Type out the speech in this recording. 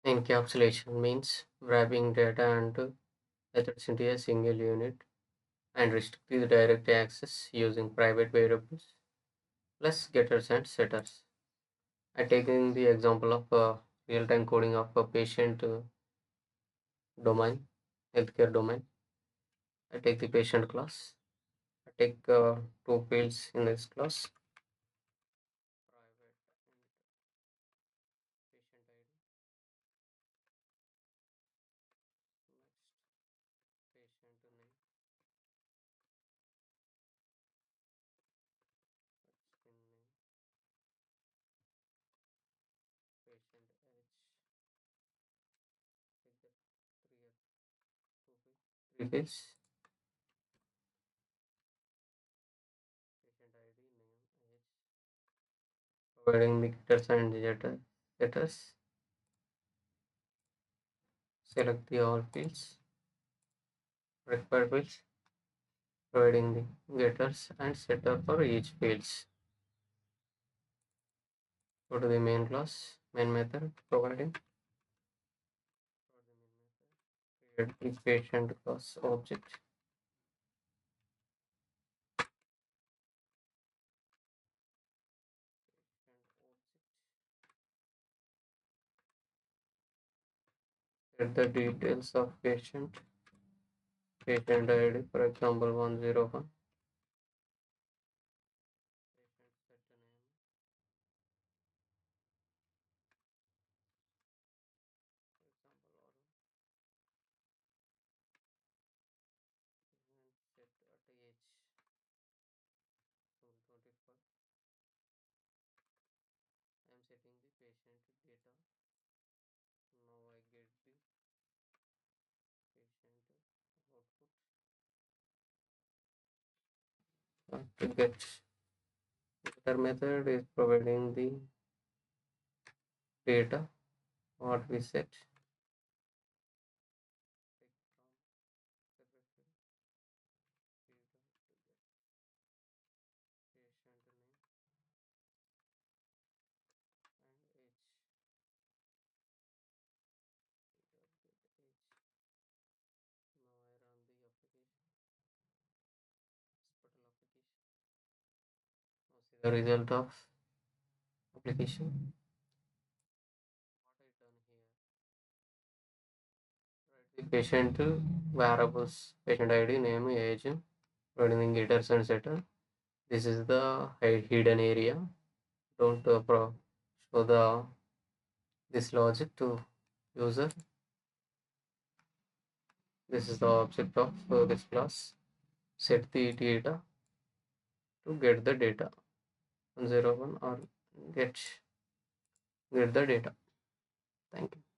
Encapsulation means wrapping data and methods into a single unit and restricting the direct access using private variables plus getters and setters. I taking the example of real-time coding of a patient domain, healthcare domain. I take the patient class. I take two fields in this class. Private and patient ID. Next, patient name. That's in name. Patient age. Take the three, two fields. Three fields. Patient ID, name, age. Providing the getters and getters. Select the all fields. Required fields. Providing the getters and setter for each fields. Go to the main class, main method, providing create the patient class object. Get the details of patient ID, for example 101. Patient set name, for example, or and set at age 25. I am setting the patient data. Now I get the patient output. To get getter method is providing the data what we set. Take from separation data to get patient name and age. Data get age. Now I run the application, hospital application. Now see the result of application. What I done here, write the patient variables, patient ID, name, age, providing getters and setter. This is the hidden area. Don't show the this logic to user. This is the object of this class. Set the data to get the data 101 or get the data. Thank you.